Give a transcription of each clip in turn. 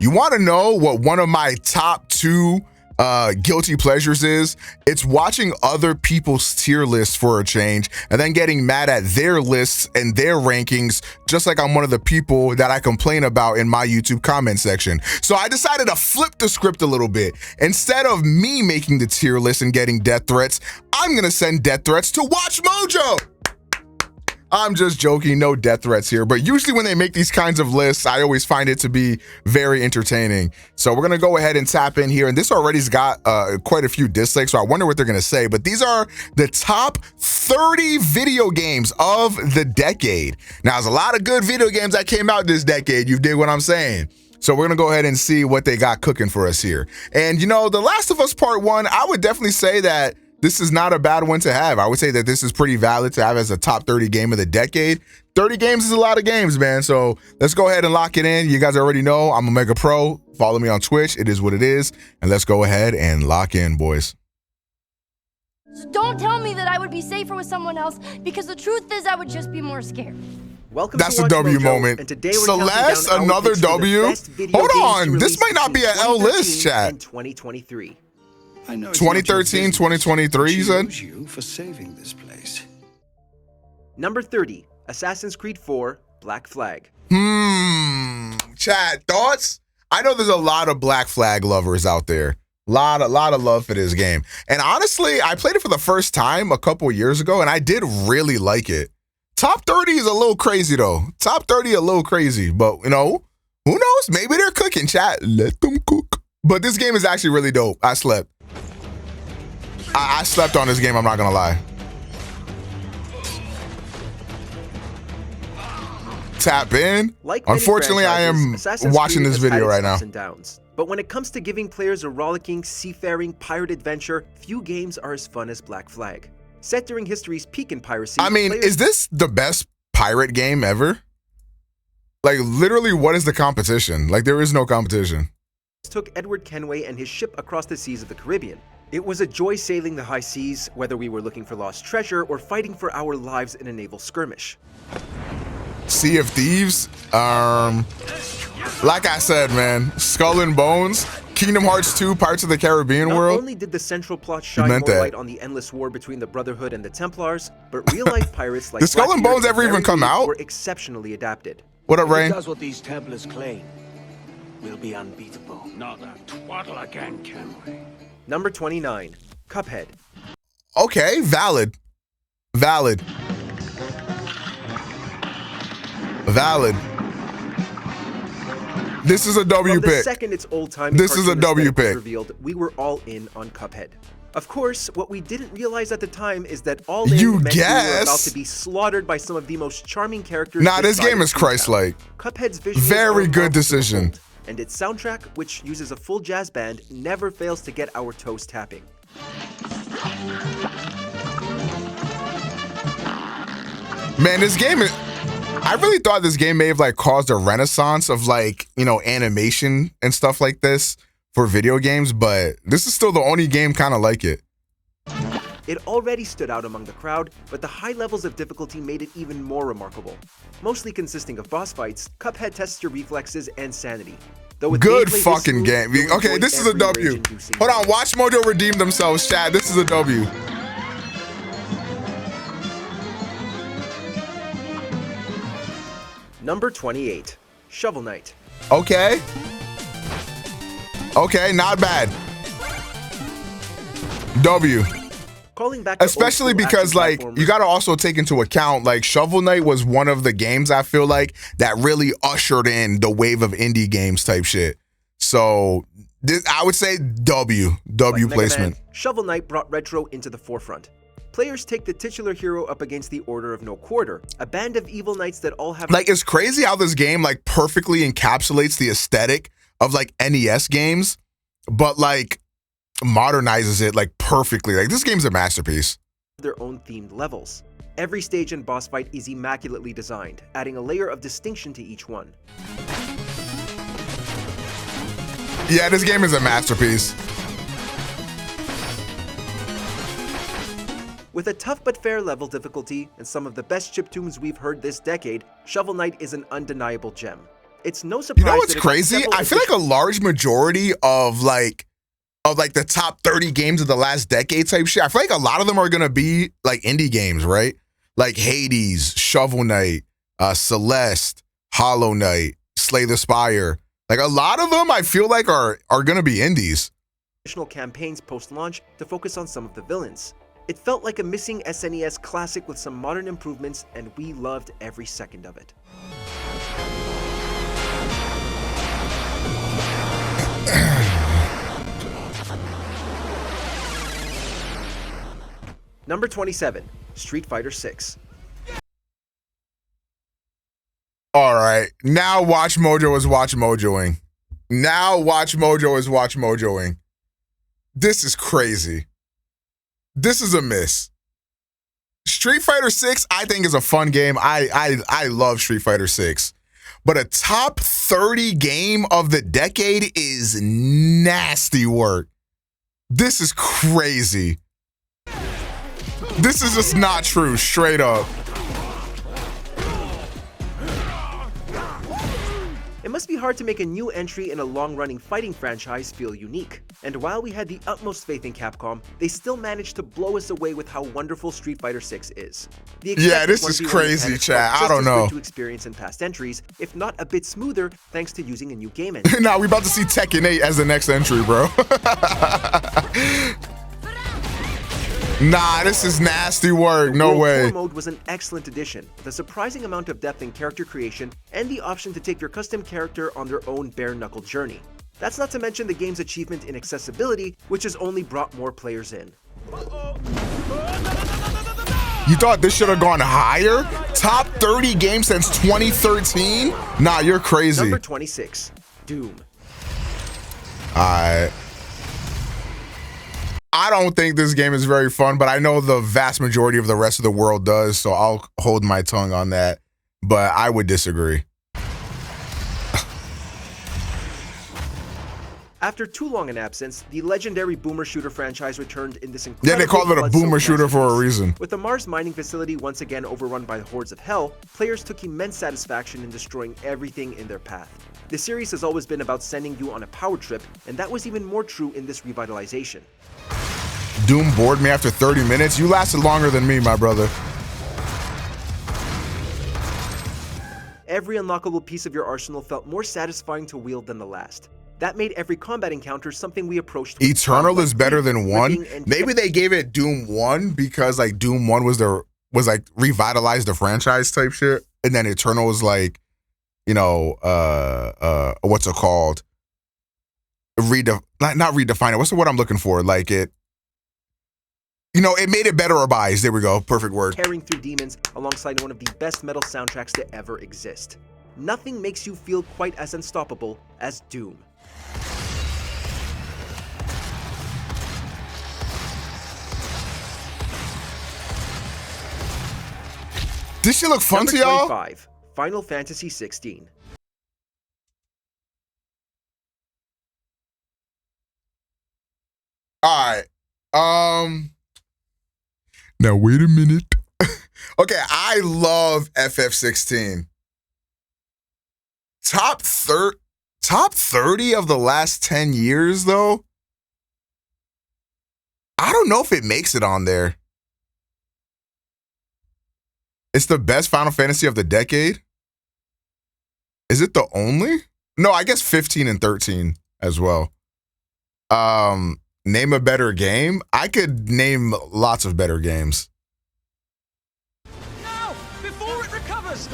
You want to know what one of my top 2 guilty pleasures is? It's watching other people's tier lists for a change and then getting mad at their lists and their rankings, just like I'm one of the people that I complain about in my YouTube comment section. So I decided to flip the script a little bit. Instead of me making the tier list and getting death threats, I'm gonna send death threats to Watchmojo. I'm just joking, no death threats here, but usually when they make these kinds of lists, I always find it to be very entertaining. So we're gonna go ahead and tap in here, and this already's got quite a few dislikes, so I wonder what they're gonna say, but these are the top 30 video games of the decade. Now, there's a lot of good video games that came out this decade, you dig what I'm saying? So we're gonna go ahead and see what they got cooking for us here. And you know, The Last of Us Part 1, I would definitely say that this is not a bad one to have. I would say that this is pretty valid to have as a top 30 game of the decade. 30 games is a lot of games, man. So let's go ahead and lock it in. You guys already know I'm OmegaPro. Follow me on Twitch. It is what it is. And let's go ahead and lock in, boys. So don't tell me that I would be safer with someone else, because the truth is I would just be more scared. Welcome That's to a W Watchmojo, moment. and today we're Celeste, counting down our another picks for the W. best video Hold games on, to this release might not be an L list, 2013 chat. and 2023. 2013, 2023, you said? You for saving this place. Number 30, Assassin's Creed 4, Black Flag. Chat, thoughts? I know there's a lot of Black Flag lovers out there. Lot of love for this game. And honestly, I played it for the first time a couple years ago, and I did really like it. Top 30 is a little crazy, though. Top 30 a little crazy, but, you know, who knows? Maybe they're cooking, chat. Let them cook. But this game is actually really dope. I slept. I slept on this game, I'm not gonna lie. Tap in. Like many Unfortunately, I am franchises, Assassin's watching Creed this has had video its right now. ups and downs. But when it comes to giving players a rollicking, seafaring pirate adventure, few games are as fun as Black Flag. Set during history's peak in piracy, I mean, is this the best pirate game ever? Like, literally, what is the competition? Like, there is no competition. took Edward Kenway and his ship across the seas of the Caribbean. It was a joy sailing the high seas, whether we were looking for lost treasure or fighting for our lives in a naval skirmish. Sea of Thieves, like I said, man, Skull and Bones, Kingdom Hearts 2, Pirates of the Caribbean world. Not only did the central plot shine more light on the endless war between the Brotherhood and the Templars, but real-life pirates like Did Skull and Bones ever even come out? Were exceptionally adapted. What up, Rain? If it does what these Templars claim, we'll be unbeatable. Not that twaddle again, can we? Number 29, Cuphead. Okay, valid. Valid. This is a W From the pick. second its old-timey This is a cartoon W aesthetic was pick. revealed, we were all in on Cuphead. Of course, what we didn't realize at the time is that all in You meant we were about guess? to be slaughtered by some of the most charming characters. Nah, this side game of is 2000. Christ-like. Cuphead's visuals Very are good impossible to decision. hold, and its soundtrack, which uses a full jazz band, never fails to get our toes tapping. Man, this game is... I really thought this game may have like caused a renaissance of like, you know, animation and stuff like this for video games, but this is still the only game kind of like it. It already stood out among the crowd, but the high levels of difficulty made it even more remarkable. Mostly consisting of boss fights, Cuphead tests your reflexes and sanity. Though with Good gameplay this fucking smooth, game. you'll Okay, enjoy this is a every W. rage-inducing Hold on, moment. Watchmojo redeemed themselves, Chad. This is a W. Number 28, Shovel Knight. Okay. Okay, not bad. W. Calling back to Especially old-school because, action like, platformers, you got to also take into account, like, Shovel Knight was one of the games I feel like that really ushered in the wave of indie games type shit. So, this, I would say W. W like Mega placement. Man, Shovel Knight brought retro into the forefront. Players take the titular hero up against the Order of No Quarter, a band of evil knights that all have... Like, it's crazy how this game, like, perfectly encapsulates the aesthetic of, like, NES games, but, like, modernizes it, like, perfectly. Like, this game's a masterpiece. their own themed levels. Every stage and boss fight is immaculately designed, adding a layer of distinction to each one. Yeah, this game is a masterpiece. With a tough but fair level difficulty and some of the best chiptunes we've heard this decade, Shovel Knight is an undeniable gem. It's no surprise. You know what's that it got crazy? several I feel like a large majority of like the top 30 games of the last decade type shit, I feel like a lot of them are gonna be like indie games, right? Like Hades, Shovel Knight, Celeste, Hollow Knight, Slay the Spire. Like a lot of them I feel like are gonna be indies. Additional campaigns post-launch to focus on some of the villains. It felt like a missing SNES classic with some modern improvements, and we loved every second of it. Number 27, Street Fighter 6. All right, now Watchmojo is Watchmojoing. Now Watchmojo is Watchmojoing. This is crazy. This is a miss. Street Fighter 6, I think, is a fun game. I love Street Fighter 6. But a top 30 game of the decade is nasty work. This is crazy. This is just not true, straight up. It must be hard to make a new entry in a long-running fighting franchise feel unique. And while we had the utmost faith in Capcom, they still managed to blow us away with how wonderful Street Fighter 6 is. Yeah, this is crazy, Chad. I don't know. To experience in past entries, if not a bit smoother, thanks to using a new game engine. Nah, we about to see Tekken 8 as the next entry, bro. Nah, this is nasty work. No way. World Tour mode was an excellent addition, with a surprising amount of depth in character creation and the option to take your custom character on their own bare-knuckle journey. That's not to mention the game's achievement in accessibility, which has only brought more players in. You thought this should have gone higher? Top 30 game since 2013? Nah, you're crazy. Number 26, Doom. I don't think this game is very fun, but I know the vast majority of the rest of the world does, so I'll hold my tongue on that. But I would disagree. After too long an absence, the legendary boomer shooter franchise returned in this incredible... Yeah, they call it a boomer shooter for a reason. With the Mars mining facility once again overrun by the hordes of hell, players took immense satisfaction in destroying everything in their path. The series has always been about sending you on a power trip, and that was even more true in this revitalization. Doom bored me after 30 minutes? You lasted longer than me, my brother. Every unlockable piece of your arsenal felt more satisfying to wield than the last. That made every combat encounter something we approached with Eternal is better than 1? Maybe they gave it Doom 1 because like Doom 1 was like revitalized the franchise type shit. And then Eternal was like, you know, what's it called? Not redefine it. What's the word I'm looking for? Like it, you know, it made it better revised. There we go. Perfect word. Tearing through demons alongside one of the best metal soundtracks to ever exist. Nothing makes you feel quite as unstoppable as Doom. This shit look fun to y'all? 25, Final Fantasy 16. All right. Now wait a minute. Okay, I love FF16. Top 30 of the last 10 years though? I don't know if it makes it on there. It's the best Final Fantasy of the decade? Is it the only? No, I guess 15 and 13 as well. Name a better game? I could name lots of better games. No! Before it recovers!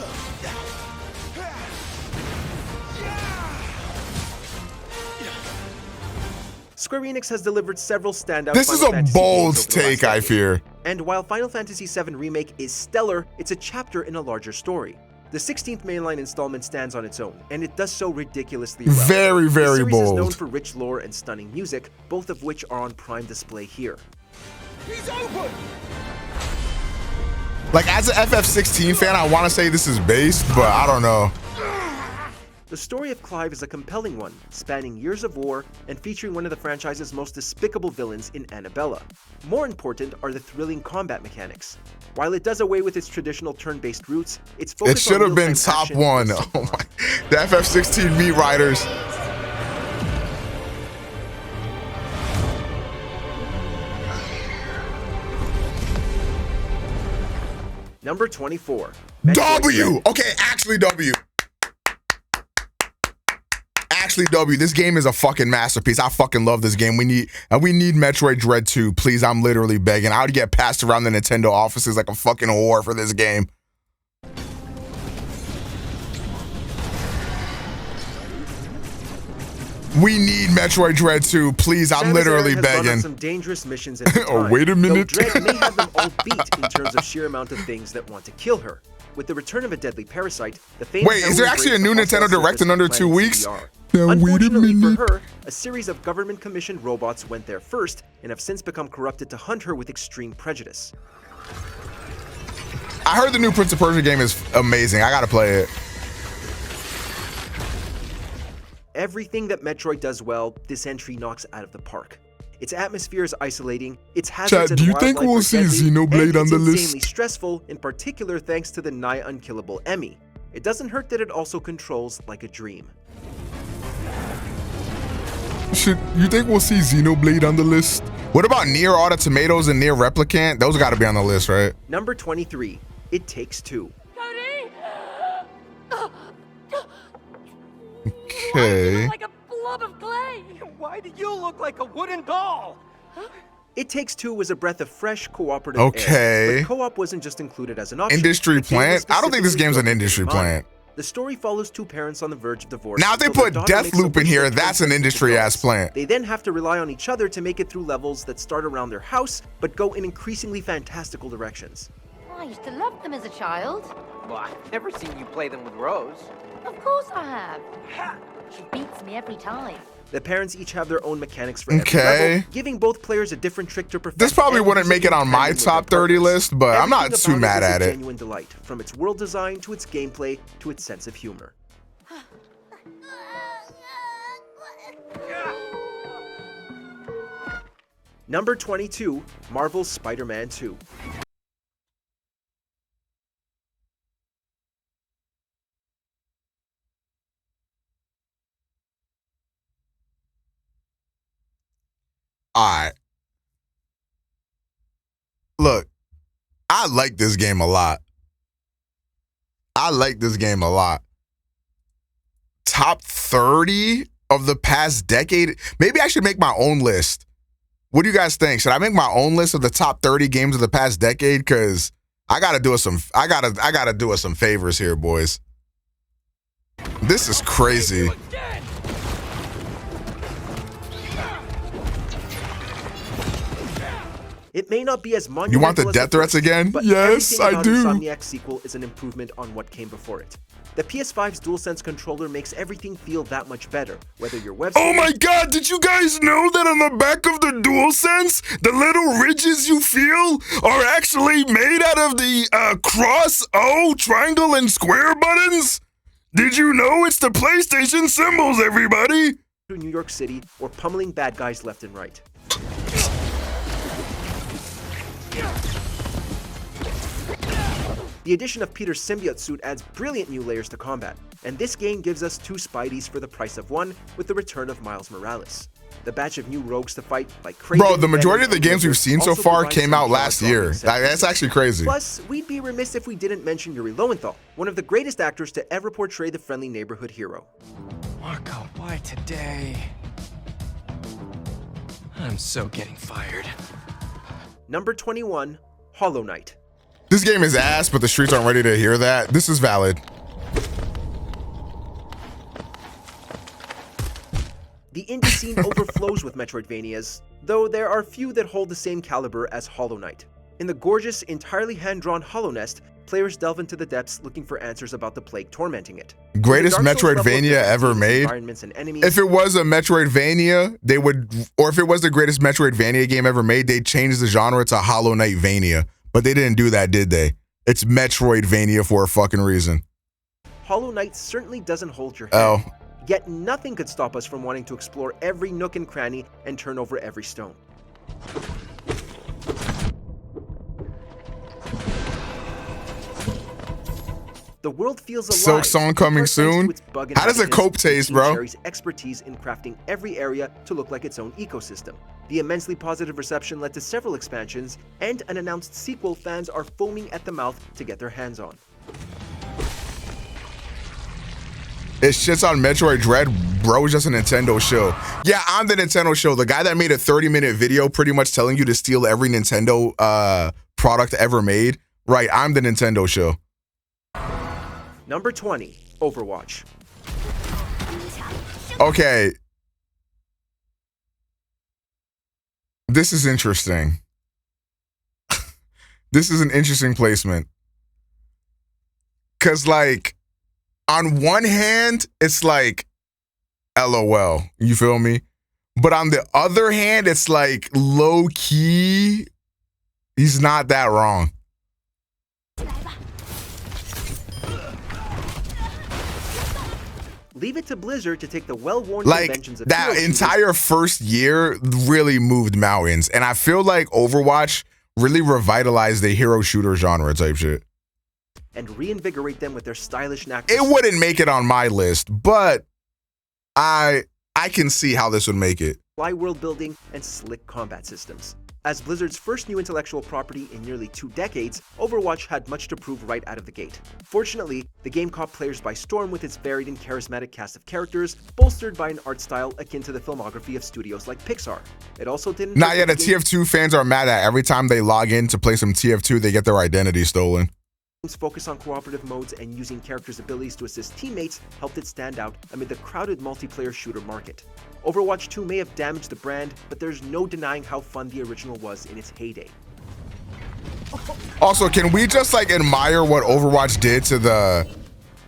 Square Enix has delivered several standout This is Final a Fantasy bold games over the last take, I decade. fear. And while Final Fantasy VII Remake is stellar, it's a chapter in a larger story. The 16th mainline installment stands on its own, and it does so ridiculously well. Very, very the series bold. is known for rich lore and stunning music, both of which are on prime display here. He's open! Like, as an FF16 fan, I want to say this is based, but I don't know. The story of Clive is a compelling one, spanning years of war and featuring one of the franchise's most despicable villains in Annabella. More important are the thrilling combat mechanics. While it does away with its traditional turn-based roots, its focus It should have been top one. Oh my, the FF16 Meat Riders. Number 24. W! Okay, actually W. Actually W. This game is a fucking masterpiece. I fucking love this game. We need Metroid Dread 2. Please, I'm literally begging. I would get passed around the Nintendo offices like a fucking whore for this game. We need Metroid Dread 2. Please, I'm literally begging. Some dangerous missions in Oh, wait a minute. Though Dread may have them all beat in terms of sheer amount of things that want to kill her. With the return of a deadly parasite, the famed Wait, is there actually a new Nintendo Direct in under 2 weeks? Now, unfortunately for her, a series of government-commissioned robots went there first and have since become corrupted to hunt her with extreme prejudice. I heard the new Prince of Persia game is amazing. I gotta play it. Everything that Metroid does well, this entry knocks out of the park. Its atmosphere is isolating, its hazards and do you think we'll see Xenoblade on the list? It's insanely stressful, in particular thanks to the nigh unkillable Emmy. It doesn't hurt that it also controls like a dream. You think we'll see Xenoblade on the list? What about Nier Automato's and Nier Replicant? Those gotta be on the list, right? Number 23. It Takes Two. Okay. Like a blob of clay. Why do you look like a wooden doll? It Takes Two was a breath of fresh cooperative air. But co-op wasn't just included as an option. Industry plant? I don't think this game's an industry plant. The story follows two parents on the verge of divorce. Now if they put Deathloop in here, that's an industry-ass plant. They then have to rely on each other to make it through levels that start around their house, but go in increasingly fantastical directions. I used to love them as a child. Well, I've never seen you play them with Rose. Of course I have. She beats me every time. The parents each have their own mechanics for every level, giving both players a different trick to perfect. This probably wouldn't make it on my top 30 list, but I'm not too mad at it. Genuine delight, from its world design to its gameplay to its sense of humor. Number 22, Marvel's Spider-Man 2. Alright. Look, I like this game a lot. Top 30 of the past decade? Maybe I should make my own list. What do you guys think? Should I make my own list of the top 30 games of the past decade? Cause I gotta do us some favors here, boys. This is crazy. It may not be as monumental. You want the death threats again? Yes, I do. Insomniac's sequel is an improvement on what came before it. The PS5's DualSense controller makes everything feel that much better, whether you're web. Oh my god, did you guys know that on the back of the DualSense, the little ridges you feel are actually made out of the cross, O, triangle, and square buttons? Did you know it's the PlayStation symbols, everybody? To New York City, or pummeling bad guys left and right. The addition of Peter's symbiote suit adds brilliant new layers to combat, and this game gives us two Spideys for the price of one with the return of Miles Morales. The batch of new rogues to fight, like Kraven, bro, the majority of the games we've seen so far came out last year. That's actually crazy. Plus, we'd be remiss if we didn't mention Yuri Lowenthal, one of the greatest actors to ever portray the friendly neighborhood hero. Marco, why today? I'm so getting fired. Number 21, Hollow Knight. This game is ass, but the streets aren't ready to hear that. This is valid. The indie scene overflows with Metroidvanias, though there are few that hold the same caliber as Hollow Knight. In the gorgeous, entirely hand-drawn Hollow Nest, players delve into the depths looking for answers about the plague tormenting it. Greatest Metroidvania ever made? If it was a Metroidvania, they would, or if it was the greatest Metroidvania game ever made, they'd change the genre to Hollow Knight-vania. But they didn't do that, did they? It's Metroidvania for a fucking reason. Hollow Knight certainly doesn't hold your hand. Oh. Yet nothing could stop us from wanting to explore every nook and cranny and turn over every stone. The world feels alive. Silk Song coming soon? How does a cope taste, bro? Cherry's expertise in crafting every area to look like its own ecosystem. The immensely positive reception led to several expansions and an announced sequel fans are foaming at the mouth to get their hands on. It shits on Metroid Dread, bro. It's just a Nintendo show. Yeah, I'm the Nintendo show. The guy that made a 30-minute video pretty much telling you to steal every Nintendo product ever made. Right, I'm the Nintendo show. Number 20, Overwatch. Okay. This is interesting. This is an interesting placement. Because, like, on one hand, it's like, LOL. You feel me? But on the other hand, it's like, low-key, he's not that wrong. Leave it to Blizzard to take the well-worn like conventions of that entire first year really moved mountains, and I feel like Overwatch really revitalized the hero shooter genre type shit and reinvigorate them with their stylish knack. It wouldn't make it on my list, but I can see how this would make it. Fly world building and slick combat systems. As Blizzard's first new intellectual property in nearly 2 decades, Overwatch had much to prove right out of the gate. Fortunately, the game caught players by storm with its varied and charismatic cast of characters, bolstered by an art style akin to the filmography of studios like Pixar. It also didn't... Nah, yeah, the TF2 fans are mad at every time they log in to play some TF2, they get their identity stolen. Focus on cooperative modes and using characters' abilities to assist teammates helped it stand out amid the crowded multiplayer shooter market. Overwatch 2 may have damaged the brand, but there's no denying how fun the original was in its heyday. Also, can we just like admire what Overwatch did to the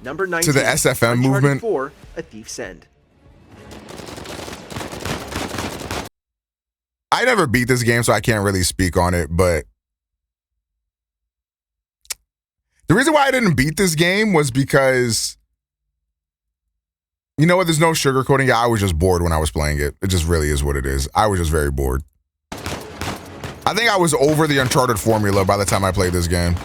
Number 19, to the SFM movement? 4, A Thief's End. I never beat this game, so I can't really speak on it, but the reason why I didn't beat this game was because, you know what, there's no sugarcoating it. I was just bored when I was playing it. It just really is what it is. I was just very bored. I think I was over the Uncharted formula by the time I played this game.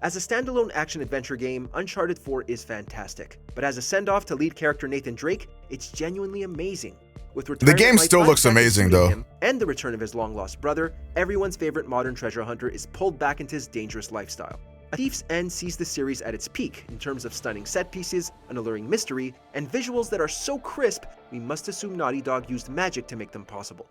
As a standalone action-adventure game, Uncharted 4 is fantastic. But as a send-off to lead character Nathan Drake, it's genuinely amazing. With the game still looks amazing, though. And the return of his long-lost brother, everyone's favorite modern treasure hunter is pulled back into his dangerous lifestyle. A Thief's End sees the series at its peak in terms of stunning set pieces, an alluring mystery, and visuals that are so crisp, we must assume Naughty Dog used magic to make them possible.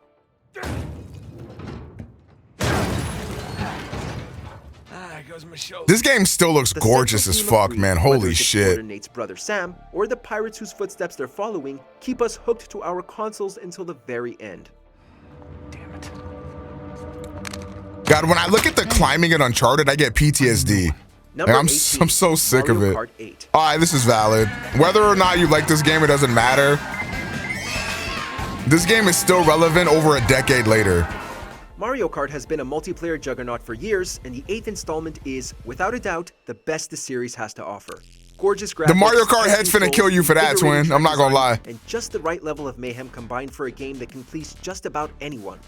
This game still looks gorgeous as fuck, man. Holy shit. Nate's brother Sam, or the pirates whose footsteps they're following, keep us hooked to our consoles until the very end. Damn it. God, when I look at the climbing in Uncharted, I get PTSD. Number I'm 18, I'm so sick of it. Kart 8. All right, this is valid. Whether or not you like this game, it doesn't matter. This game is still relevant over a decade later. Mario Kart has been a multiplayer juggernaut for years, and the 8th installment is, without a doubt, the best the series has to offer. Gorgeous graphics, the Mario Kart head's finna kill you for that, twin. I'm not gonna lie. And just the right level of mayhem combined for a game that can please just about anyone.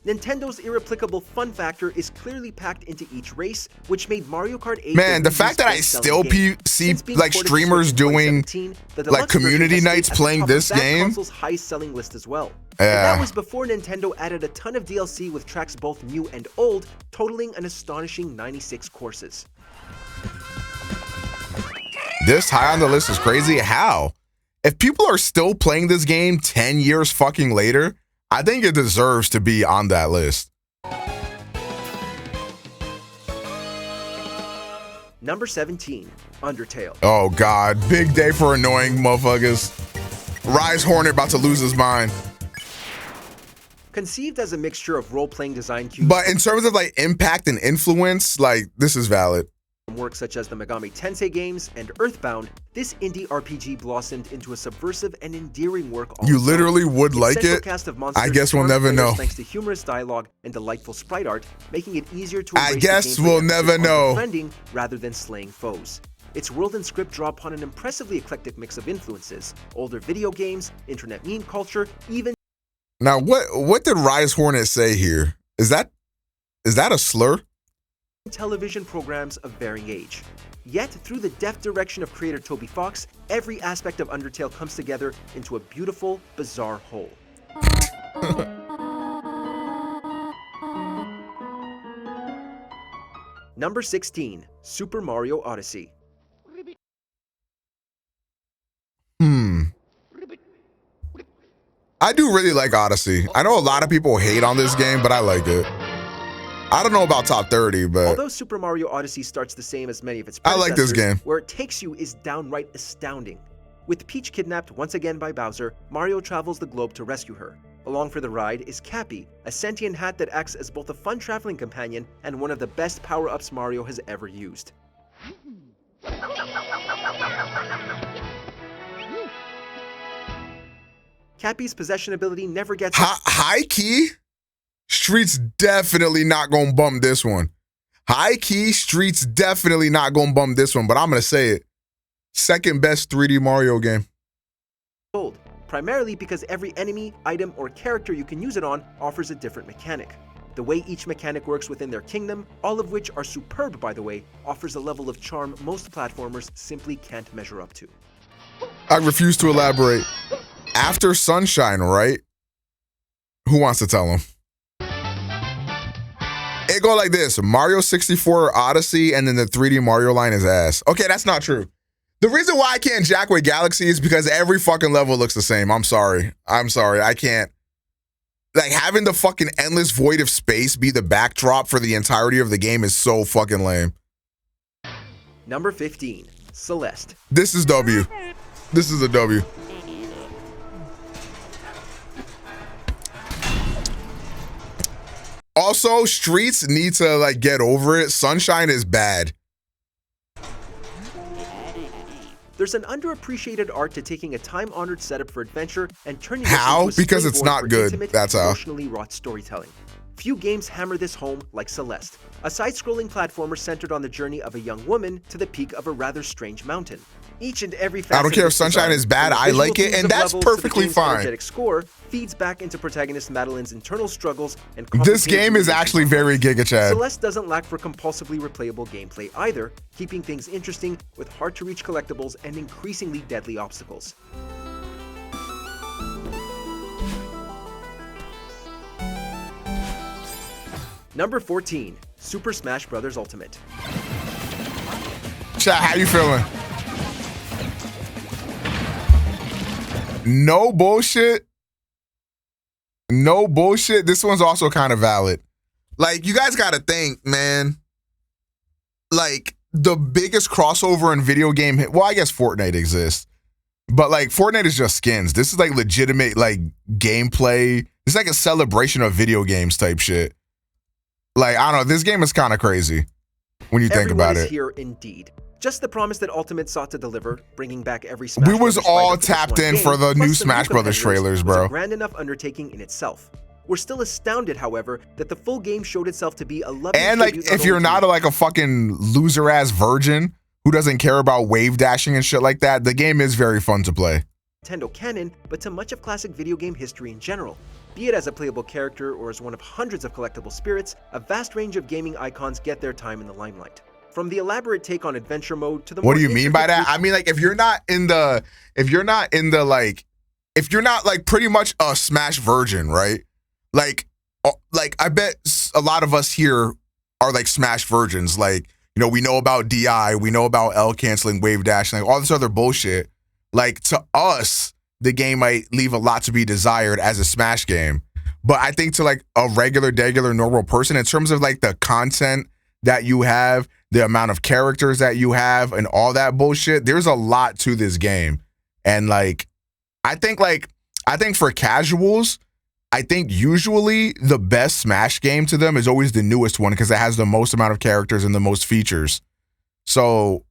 Nintendo's irreplicable fun factor is clearly packed into each race, which made Mario Kart 8... Man, the fact that I still see like streamers doing like community nights playing this game. Console's highest-selling list as well. Yeah. And that was before Nintendo added a ton of DLC with tracks both new and old, totaling an astonishing 96 courses. This high on the list is crazy. How? If people are still playing this game 10 years fucking later, I think it deserves to be on that list. Number 17, Undertale. Oh God, big day for annoying motherfuckers. Rise Hornet about to lose his mind. Conceived as a mixture of role-playing design cues, but in terms of like impact and influence, like this is valid. From works such as the Megami Tensei games and Earthbound, this indie RPG blossomed into a subversive and endearing work all You its literally own. would Its like central it? cast of monsters I guess we'll charmed never players know. Thanks to humorous dialogue and delightful sprite art, making it easier to I embrace guess the gameplay we'll emphasis never on know. befriending rather than slaying foes. Its world and script draw upon an impressively eclectic mix of influences: older video games, internet meme culture, even Now, what did Rise Hornet say here? Is that a slur? television programs of varying age. Yet, through the deft direction of creator Toby Fox, every aspect of Undertale comes together into a beautiful, bizarre whole. Number 16, Super Mario Odyssey. I do really like Odyssey. I know a lot of people hate on this game, but I like it. I don't know about top 30, but Although Super Mario Odyssey starts the same as many of its I like this predecessors, game. where it takes you is downright astounding. With Peach kidnapped once again by Bowser, Mario travels the globe to rescue her. Along for the ride is Cappy, a sentient hat that acts as both a fun traveling companion and one of the best power-ups Mario has ever used. Cappy's possession ability never gets high key, Streets definitely not gonna bump this one. High key, Streets definitely not gonna bump this one, but I'm gonna say it. Second best 3D Mario game. old, primarily because every enemy, item, or character you can use it on offers a different mechanic. The way each mechanic works within their kingdom, all of which are superb by the way, offers a level of charm most platformers simply can't measure up to. I refuse to elaborate. After Sunshine, right? Who wants to tell him? It go like this: Mario 64 Odyssey, and then the 3D Mario line is ass. Okay, that's not true. The reason why I can't jack with Galaxy is because every fucking level looks the same. I'm sorry. I can't. Like, having the fucking endless void of space be the backdrop for the entirety of the game is so fucking lame. Number 15, Celeste. This is W. This is a W. Also, Streets need to like get over it. Sunshine is bad. There's an underappreciated art to taking a time-honored setup for adventure and turning How? it into a Because it's springboard not for good. intimate, That's how. emotionally wrought storytelling. Few games hammer this home like Celeste, a side-scrolling platformer centered on the journey of a young woman to the peak of a rather strange mountain. Each and every facet I don't care of if this Sunshine design, is bad, from the I visual like it, themes and of that's levels to the perfectly game's fine. energetic score feeds back into protagonist Madeline's internal struggles and This complicated game is relationship actually very conflicts. Giga Chad. Celeste doesn't lack for compulsively replayable gameplay either, keeping things interesting with hard-to-reach collectibles and increasingly deadly obstacles. Number 14, Super Smash Bros. Ultimate. Chat, how you feeling? No bullshit. No bullshit. This one's also kind of valid. Like, you guys gotta think, man. Like, the biggest crossover in video game, well, I guess Fortnite exists. But like, Fortnite is just skins. This is like legitimate like gameplay. It's like a celebration of video games type shit. Like, I don't know, this game is kind of crazy when you think Everyone about is it. here indeed. Just the promise that Ultimate sought to deliver, bringing back every Smash We was Brothers all fighter for this tapped one in game, for the plus new some Smash Brothers competitors, trailers, was bro. a grand enough undertaking in itself. We're still astounded, however, that the full game showed itself to be a loving And like, tribute if you're only to not like a fucking loser ass virgin who doesn't care about wave dashing and shit like that, the game is very fun to play. Nintendo canon, but to much of classic video game history in general. Be it as a playable character or as one of hundreds of collectible spirits, a vast range of gaming icons get their time in the limelight. From the elaborate take on adventure mode to the What more do you mean by intricate that? I mean, like, if you're not like pretty much a Smash virgin, right? Like I bet a lot of us here are like Smash virgins. Like, you know, we know about DI, we know about L canceling, wave dashing, like all this other bullshit. Like, to us, the game might leave a lot to be desired as a Smash game. But I think to like a regular, normal person, in terms of like the content that you have, the amount of characters that you have, and all that bullshit, there's a lot to this game. And like, I think for casuals, I think usually the best Smash game to them is always the newest one because it has the most amount of characters and the most features. So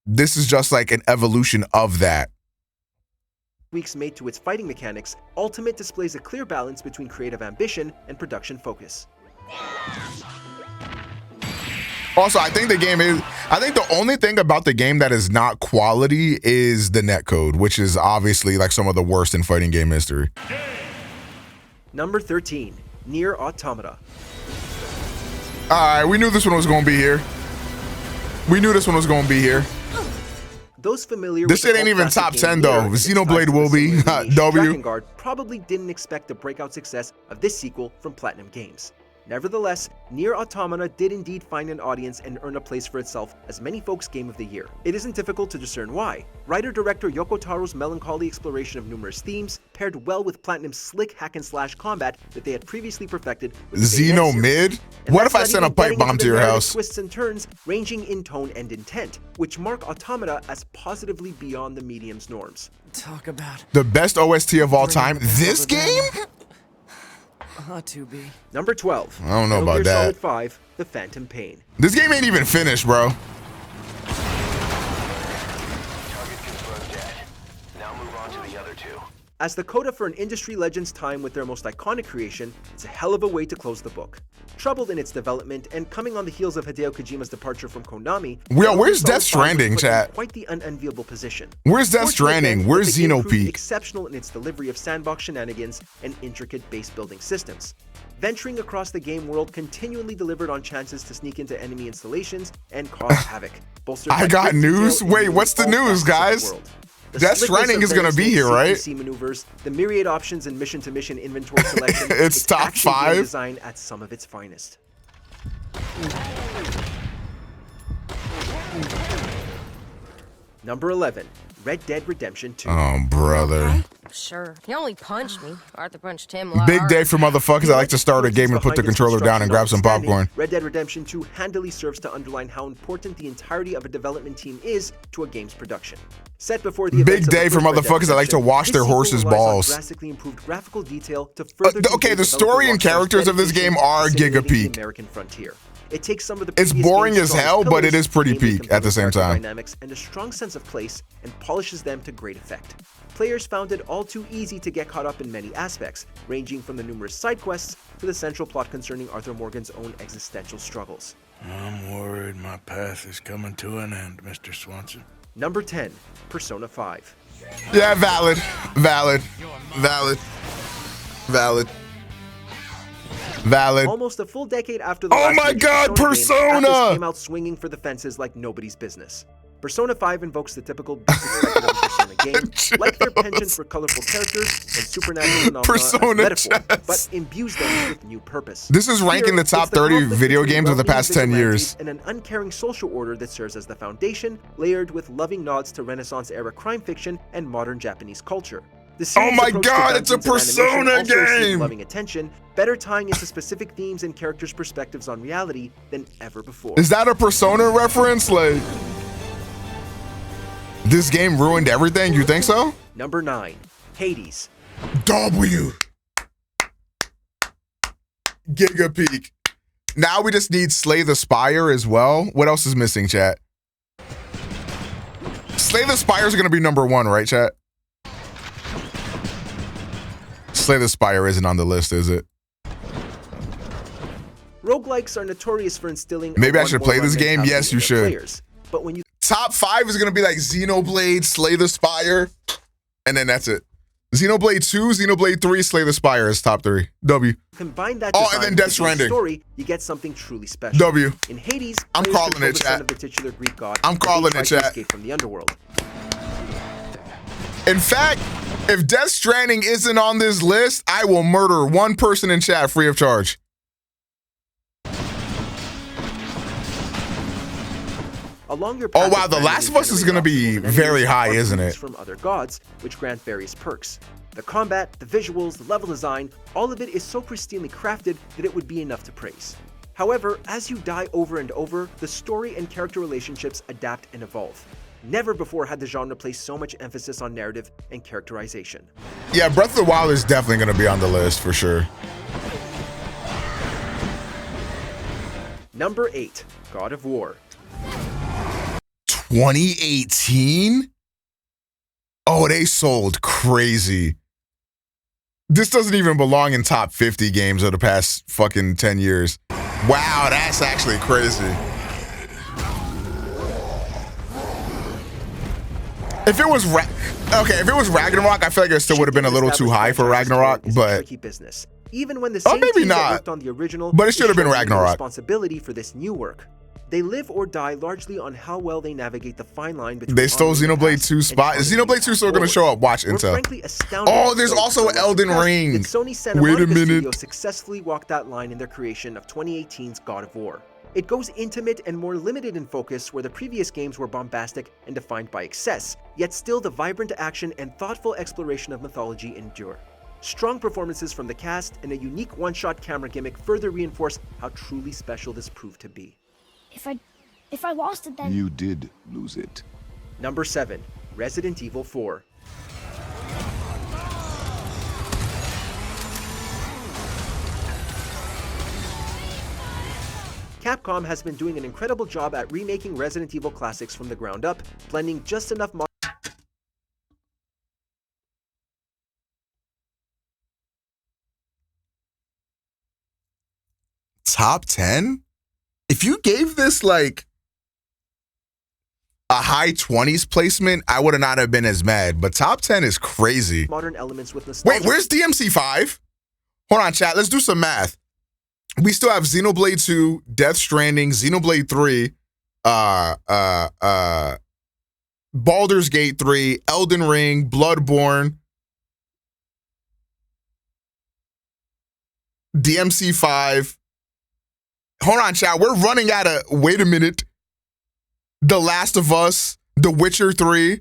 this is just like an evolution of that. Tweaks made to its fighting mechanics, Ultimate displays a clear balance between creative ambition and production focus. Also, I think the only thing about the game that is not quality is the netcode, which is obviously like some of the worst in fighting game history. Number 13, Nier Automata. All right, we knew this one was going to be here. We knew this one was going to be here. Those familiar this with shit ain't even top 10 though. Xenoblade will be. W. Guard probably didn't expect the breakout success of this sequel from Platinum Games. Nevertheless, Nier Automata did indeed find an audience and earn a place for itself as many folks' Game of the Year. It isn't difficult to discern why. Writer-director Yoko Taro's melancholy exploration of numerous themes paired well with Platinum's slick hack-and-slash combat that they had previously perfected with Xeno mid? What if I sent a pipe bomb to your house? Twists and turns ranging in tone and intent, which mark Automata as positively beyond the medium's norms. Talk about the best OST of all time. This game? To be. Number 12. I don't know about that. Solid 5, The Phantom Pain. This game ain't even finished, bro. Target confirmed dead. Now move on to the other two. As the coda for an industry legend's time with their most iconic creation, it's a hell of a way to close the book. Troubled in its development and coming on the heels of Hideo Kojima's departure from Konami, where's Death Stranding, chat? Quite the unenviable position. Where's Death Stranding? Where's Xenopeak? Exceptional in its delivery of sandbox shenanigans and intricate base building systems. Venturing across the game world continually delivered on chances to sneak into enemy installations and cause havoc. I got news. Wait, what's the news, guys? Death Stranding is gonna be here, right? Maneuvers, the myriad options and mission-to-mission inventory selection. It's top 5. Design at some of its finest. Number 11, Red Dead Redemption 2. Oh, brother. Sure. He only punched me. Arthur punched him. Big day for motherfuckers that like to start a game and put the controller down and grab some popcorn. Red Dead Redemption 2 handily serves to underline how important the entirety of a development team is to a game's production. Set before the big day for motherfuckers that like to wash their horses' balls. Drastically improved graphical detail to further okay, the story and characters of this game are giga-peak. American frontier. It takes some of the it's boring as hell, but it is pretty peak at the same time. Dynamics and a strong sense of place and polishes them to great effect. Players found it all too easy to get caught up in many aspects, ranging from the numerous side quests to the central plot concerning Arthur Morgan's own existential struggles. I'm worried my path is coming to an end, Mr. Swanson. Number 10, Persona 5. Yeah, valid. Almost a full decade after the oh my god, Persona! Game, came out swinging for the fences like nobody's business. Persona 5 invokes the typical expected of a Persona game, like their penchant for colorful characters and supernatural phenomena metaphor, but imbues them with new purpose. This is ranking the top 30 video games of the past 10 years. And an uncaring social order that serves as the foundation, layered with loving nods to Renaissance-era crime fiction and modern Japanese culture. Oh my god, it's a Persona game! Loving attention, better tying into specific themes and characters' perspectives on reality than ever before. Is that a Persona reference? Like, this game ruined everything? You think so? Number 9, Hades. W. Giga peak. Now we just need Slay the Spire as well. What else is missing, chat? Slay the Spire is gonna be number 1, right, chat? Slay the Spire isn't on the list, is it? Roguelikes are notorious for instilling. Maybe I should play this game. Yes, you should. Players. But when you top 5 is gonna be like Xenoblade, Slay the Spire, and then that's it. Xenoblade 2, Xenoblade 3, Slay the Spire is top 3. W. Combine that and then Death Stranding. Story, you get something truly special. W. In Hades, I'm calling it, chat. Of the titular Greek god, I'm calling it, chat. Escape from the underworld. In fact, if Death Stranding isn't on this list, I will murder one person in chat free of charge. Along your oh wow, The Last of Us is gonna be very high, isn't it? From other gods, which grant various perks. The combat, the visuals, the level design, all of it is so pristinely crafted that it would be enough to praise. However, as you die over and over, the story and character relationships adapt and evolve. Never before had the genre placed so much emphasis on narrative and characterization. Yeah, Breath of the Wild is definitely gonna be on the list for sure. Number 8, God of War. 2018? Oh, they sold crazy. This doesn't even belong in top 50 games of the past fucking 10 years. Wow, that's actually crazy. If it was if it was Ragnarok, I feel like it still would have been a little too high for Ragnarok, but tricky business. Even when the same maybe team that not. worked on the original, But it should have been is shouldering the Ragnarok. responsibility for this new work. They live or die largely on how well they navigate the fine line between. They stole honoring the Xenoblade past 2 spot. and Is honoring Xenoblade the 2 still going to forward. show up? Watch We're Intel. frankly astounded Oh, at there's Sony's also Celeste Elden success Ring. that Sony Santa Wait a Monica minute. Studio successfully walked that line in their creation of 2018's God of War. It goes intimate and more limited in focus, where the previous games were bombastic and defined by excess, yet still the vibrant action and thoughtful exploration of mythology endure. Strong performances from the cast and a unique one-shot camera gimmick further reinforce how truly special this proved to be. If I lost it, then You did lose it. Number 7. Resident Evil 4. Capcom has been doing an incredible job at remaking Resident Evil classics from the ground up, blending just enough Top 10? If you gave this like a high 20s placement, I would not have been as mad. But top 10 is crazy. modern elements with nostalgia. Wait, where's DMC5? Hold on, chat. Let's do some math. We still have Xenoblade 2, Death Stranding, Xenoblade 3, Baldur's Gate 3, Elden Ring, Bloodborne, DMC5. Hold on, chat. We're running out of, wait a minute. The Last of Us, The Witcher 3.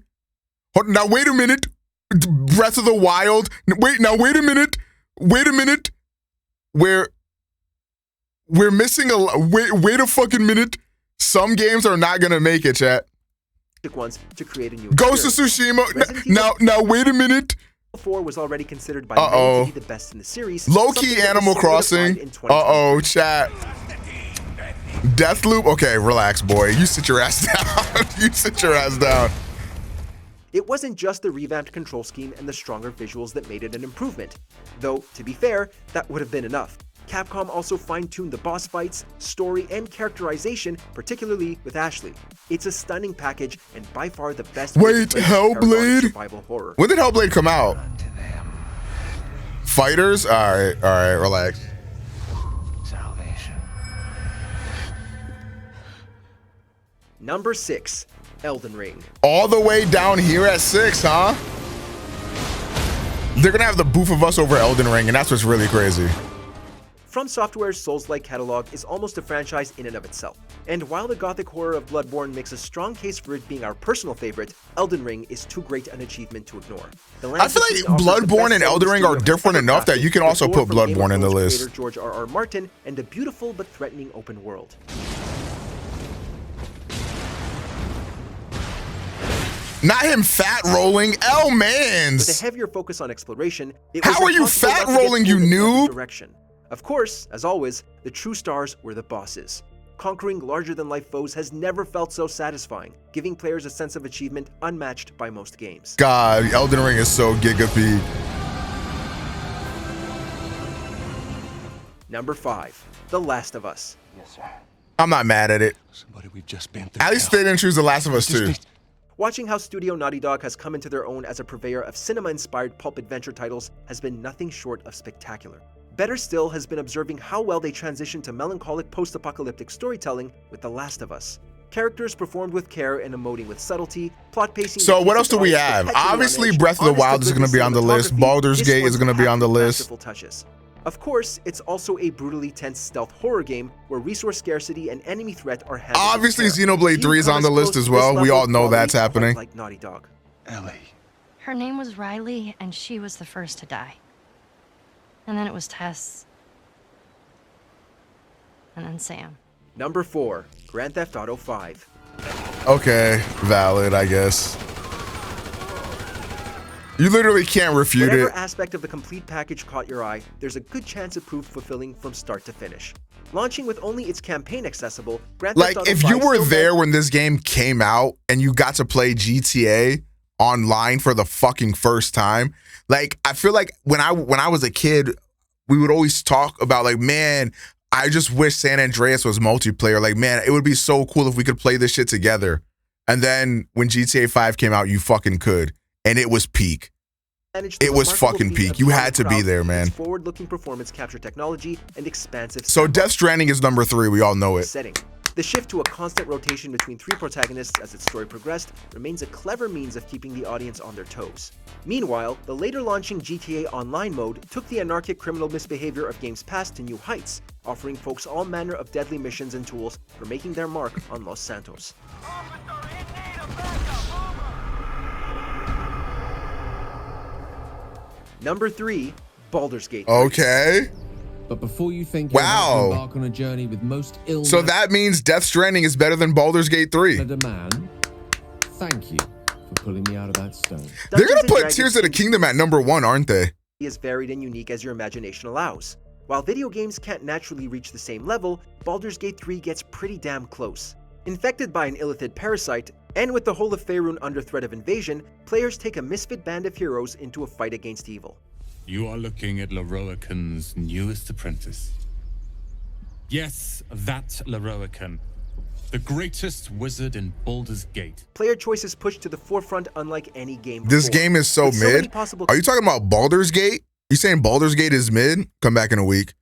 Now, wait a minute. Breath of the Wild. Wait a minute. Wait a minute. We're missing wait a fucking minute. Some games are not gonna make it, chat. Ones to create a new Ghost of Tsushima. Now wait a minute. 4 was already considered by many to be the best in the series. Low-key Animal Crossing. Chat. Deathloop. Okay, relax, boy. You sit your ass down. You sit your ass down. It wasn't just the revamped control scheme and the stronger visuals that made it an improvement. Though, to be fair, that would have been enough. Capcom also fine-tuned the boss fights, story, and characterization, particularly with Ashley. It's a stunning package and by far the best. Wait, Hellblade? Survival horror. When did Hellblade come out? Fighters? All right, relax. Number 6. Elden Ring. All the way down here at 6, huh? They're gonna have the booth of us over Elden Ring, and that's what's really crazy. From Software's Souls-like catalog is almost a franchise in and of itself. And while the gothic horror of Bloodborne makes a strong case for it being our personal favorite, Elden Ring is too great an achievement to ignore. I feel like Bloodborne and Elden Ring are different enough that you can also put Bloodborne in the list. George R.R. Martin and a beautiful but threatening open world. Not him fat rolling, L-mans. With a heavier focus on exploration, How are you fat rolling, you noob? Direction. Of course, as always, the true stars were the bosses. Conquering larger-than-life foes has never felt so satisfying, giving players a sense of achievement unmatched by most games. God, Elden Ring is so giga-peak. Number 5. The Last of Us. Yes, sir. I'm not mad at it. Somebody we've just been through. At least they didn't choose The Last of Us 2. Watching how Studio Naughty Dog has come into their own as a purveyor of cinema-inspired pulp adventure titles has been nothing short of spectacular. Better still has been observing how well they transitioned to melancholic post-apocalyptic storytelling with The Last of Us. Characters performed with care and emoting with subtlety, plot pacing... So what else do we have? Obviously, Breath of the Wild is going to be on the list. Baldur's Gate is going to be on the list. Touches. Of course, it's also a brutally tense stealth horror game where resource scarcity and enemy threat are handled. Obviously, Xenoblade 3 is on the list as well. We all know that's happening. Like Naughty Dog. Ellie. her name was Riley, and she was the first to die. And then it was Tess. And then Sam. Number 4, Grand Theft Auto 5. Okay, valid, I guess. You literally can't refute Whatever it. aspect of the complete package caught your eye, there's a good chance it proved fulfilling from start to finish. Launching with only its campaign accessible, Grand Theft Like, Auto if 5 you were still there when this game came out and you got to play GTA online for the fucking first time, like, I feel like when I was a kid, we would always talk about, like, man, I just wish San Andreas was multiplayer. Like, man, it would be so cool if we could play this shit together. And then when GTA 5 came out, you fucking could. And it was peak. It was fucking peak. You had to be there, man. Forward-looking performance capture technology and expansive. So Death Stranding is number 3. We all know it. Setting. The shift to a constant rotation between 3 protagonists as its story progressed remains a clever means of keeping the audience on their toes. Meanwhile, the later launching GTA Online mode took the anarchic criminal misbehavior of games past to new heights, offering folks all manner of deadly missions and tools for making their mark on Los Santos. Number 3, Baldurs Gate 3. Okay. But before you think wow, you're about to embark on a journey with most ill, so that means Death Stranding is better than Baldur's Gate 3. Man, thank you for pulling me out of that stone. They're gonna put Tears of the Kingdom at number 1, aren't they? As varied and unique as your imagination allows. While video games can't naturally reach the same level, Baldur's Gate 3 gets pretty damn close. Infected by an illithid parasite, and with the whole of Faerun under threat of invasion, players take a misfit band of heroes into a fight against evil. You are looking at Leroican's newest apprentice. Yes, that Leroican. The greatest wizard in Baldur's Gate. Player choice is pushed to the forefront unlike any game before. This game is so mid. Are you talking about Baldur's Gate? You saying Baldur's Gate is mid? Come back in a week.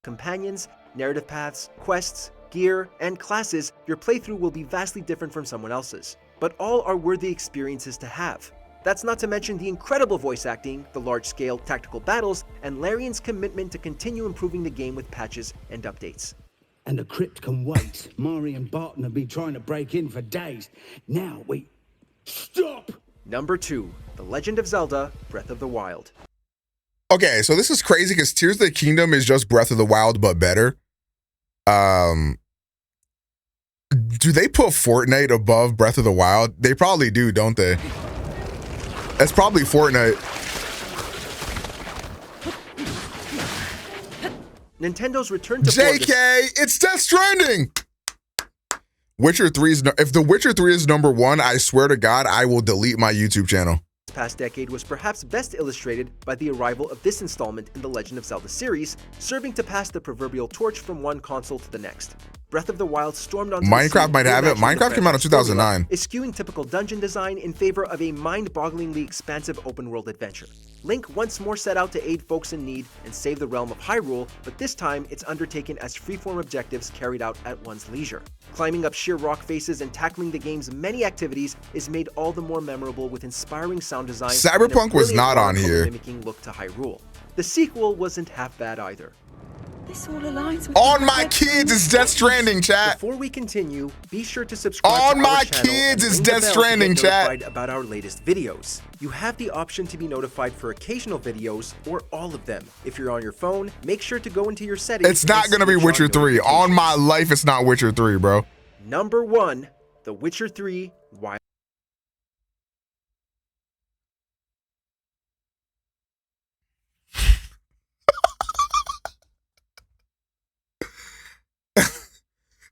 Companions, narrative paths, quests, gear, and classes, your playthrough will be vastly different from someone else's. But all are worthy experiences to have. That's not to mention the incredible voice acting, the large-scale tactical battles, and Larian's commitment to continue improving the game with patches and updates. And the crypt can wait. Mari and Barton have been trying to break in for days. Now we... Stop! Number 2, The Legend of Zelda: Breath of the Wild. Okay, so this is crazy because Tears of the Kingdom is just Breath of the Wild, but better. Do they put Fortnite above Breath of the Wild? They probably do, don't they? That's probably Fortnite. Nintendo's return to JK, it's Death Stranding! Witcher 3 is if The Witcher 3 is number 1, I swear to God, I will delete my YouTube channel. This past decade was perhaps best illustrated by the arrival of this installment in the Legend of Zelda series, serving to pass the proverbial torch from one console to the next. Breath of the Wild stormed onto Minecraft might have it. Minecraft came out in 2009. Eschewing typical dungeon design in favor of a mind-bogglingly expansive open-world adventure. Link once more set out to aid folks in need and save the realm of Hyrule, but this time it's undertaken as freeform objectives carried out at one's leisure. Climbing up sheer rock faces and tackling the game's many activities is made all the more memorable with inspiring sound design. Cyberpunk was not on here. Mimicking look to Hyrule. The sequel wasn't half bad either. This all aligns with On My Kids is Death Stranding, chat. Before we continue, be sure to subscribe On to My our channel Kids and is ring the Death bell Stranding, to get chat. notified about our latest videos. You have the option to be notified for occasional videos or all of them. If you're on your phone, make sure to go into your settings. It's not gonna be Witcher 3. On my life, it's not Witcher 3, bro. Number 1, The Witcher 3 Wild.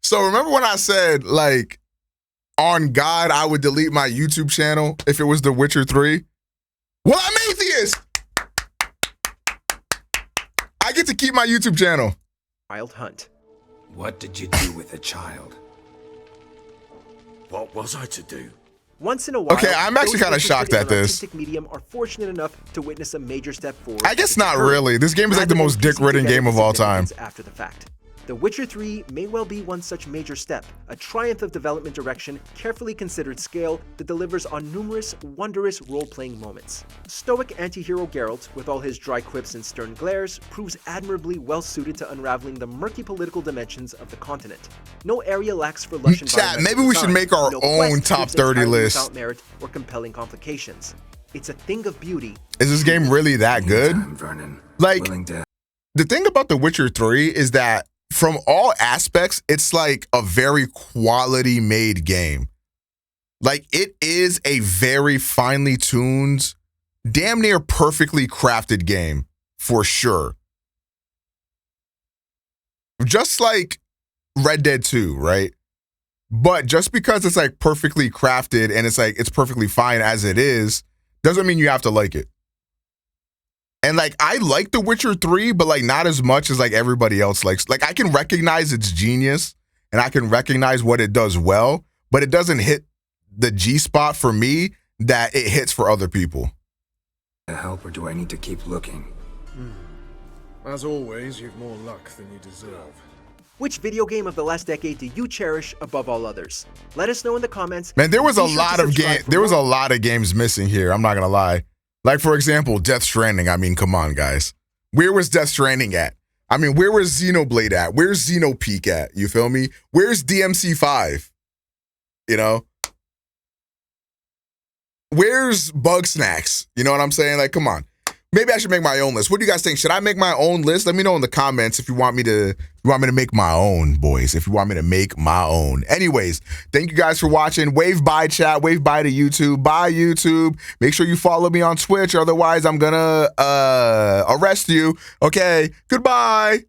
So remember when I said, like, on God, I would delete my YouTube channel if it was The Witcher 3? Well, I'm atheist! I get to keep my YouTube channel. Wild Hunt. What did you do with a child? What was I to do? Once in a while, okay, I'm actually kind of shocked at this. Artistic medium are fortunate enough to witness a major step forward. I guess not really. This game is like the most dick-ridden game of all time. After the fact. The Witcher 3 may well be one such major step, a triumph of development direction, carefully considered scale that delivers on numerous, wondrous role-playing moments. Stoic anti-hero Geralt, with all his dry quips and stern glares, proves admirably well-suited to unraveling the murky political dimensions of the continent. No area lacks for lush chat, maybe we should make our own top 30 list. Without merit or compelling complications. It's a thing of beauty. Is this game really that good? Like, the thing about The Witcher 3 is that from all aspects, it's like a very quality made game. Like, it is a very finely tuned, damn near perfectly crafted game, for sure. just like Red Dead 2, right? But just because it's like perfectly crafted and it's like it's perfectly fine as it is, doesn't mean you have to like it. And like I like The Witcher 3, but like not as much as like everybody else likes. Like I can recognize its genius and I can recognize what it does well, but it doesn't hit the G spot for me that it hits for other people. Help, or do I need to keep looking? As always, you've more luck than you deserve. Which video game of the last decade do you cherish above all others? Let us know in the comments. Man, there was a Be sure lot to of subscribe for there was a more. lot of games missing here. I'm not gonna lie. Like for example, Death Stranding. I mean, come on, guys. Where was Death Stranding at? I mean, where was Xenoblade at? Where's Xenopeak at? You feel me? Where's DMC5? You know? Where's Bug Snacks? You know what I'm saying? Like, come on. Maybe I should make my own list. What do you guys think? Should I make my own list? Let me know in the comments if you want me to make my own, boys. If you want me to make my own. Anyways, thank you guys for watching. Wave bye, chat. Wave bye to YouTube. Bye, YouTube. Make sure you follow me on Twitch. Otherwise, I'm gonna arrest you. Okay. Goodbye.